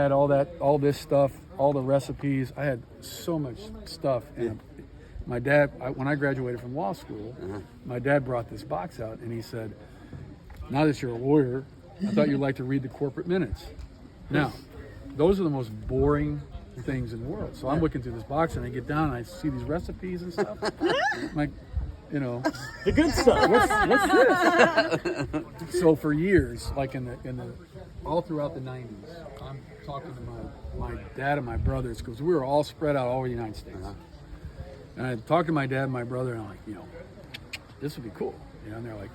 had all this stuff, all the recipes. I had so much stuff. And my dad, when I graduated from law school, my dad brought this box out and he said, now that you're a lawyer, I thought you'd like to read the corporate minutes. Now, those are the most boring things in the world. So I'm looking through this box and I get down and I see these recipes and stuff. I'm like, you know, the good stuff. What's this? So for years, like in the all throughout the 90s, I'm talking to my dad and my brothers because we were all spread out all over the United States. And I talked to my dad and my brother and I'm like, you know, this would be cool. You know, and they're like,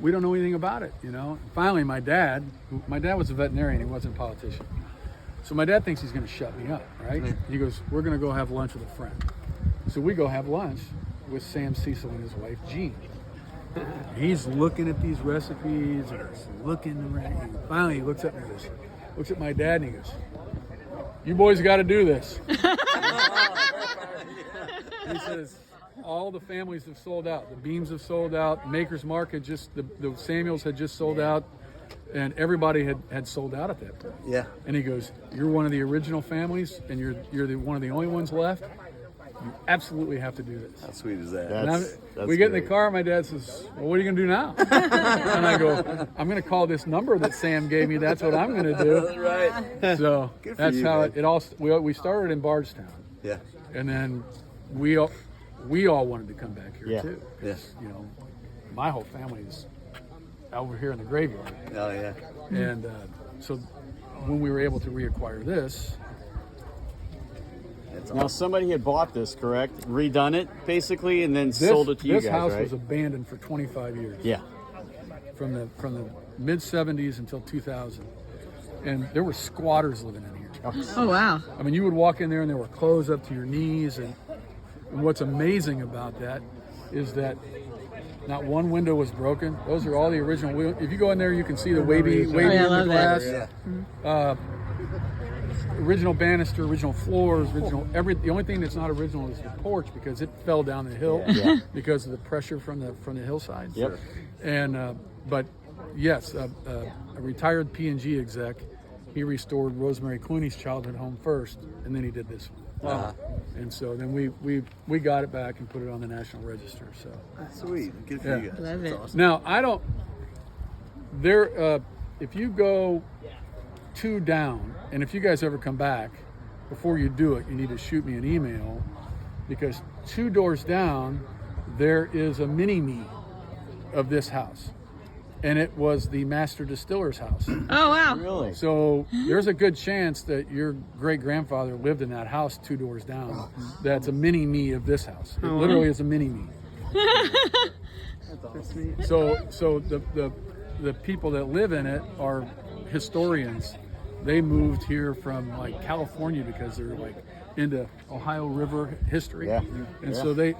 we don't know anything about it, you know. And finally, my dad was a veterinarian, he wasn't a politician. So my dad thinks he's going to shut me up, right? He goes, we're going to go have lunch with a friend. So we go have lunch with Sam Cecil and his wife, Jean. He's looking at these recipes, and he's looking around. And finally, he looks at me and goes, looks at my dad, and he goes, you boys got to do this. He says, all the families have sold out. The Beams have sold out. Maker's Mark had just, the Samuels had just sold out. And everybody had sold out at that point. Yeah. And he goes, you're one of the original families, and you're one of the only ones left. You absolutely have to do this. How sweet is that? We get in the car, my dad says, well, what are you going to do now? And I go, I'm going to call this number that Sam gave me. That's what I'm going to do. Right. So that's you, how man. it all, we started in Bardstown. Yeah. And then we all wanted to come back here too. Yes. You know, my whole family is over here in the graveyard. Oh, yeah. And so when we were able to reacquire this. Now somebody had bought this, correct? Redone it, basically, and then sold it to you guys, This house right? was abandoned for 25 years. Yeah. From the mid-'70s until 2000. And there were squatters living in here. Oh, wow. I mean, you would walk in there and there were clothes up to your knees. And what's amazing about that is that not one window was broken. Those are all the original. If you go in there, you can see the wavy in the glass. Yeah. Original banister, original floors, The only thing that's not original is the porch because it fell down the hill because of the pressure from the hillside. Yep. And but yes, a retired P&G exec, he restored Rosemary Clooney's childhood home first, and then he did this one. And so then we got it back and put it on the National Register. So That's sweet. Good for you guys. Love That's it. awesome. now I don't. If you go 2 down, and if you guys ever come back, before you do it, you need to shoot me an email, because 2 doors down, there is a mini-me of this house, and it was the master distiller's house. Oh, wow. Really? So there's a good chance that your great-grandfather lived in that house 2 doors down. That's a mini-me of this house. It literally is a mini-me. So the people that live in it are historians. They moved here from like California because they're like into Ohio River history. Yeah. And so they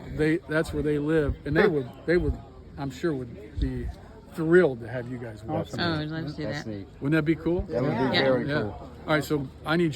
that's where they live, and they would I'm sure would be thrilled to have you guys welcome. Oh, I'd love to do That's that. neat. Wouldn't that be cool? That would be Yeah. very Yeah. cool. All right, so I need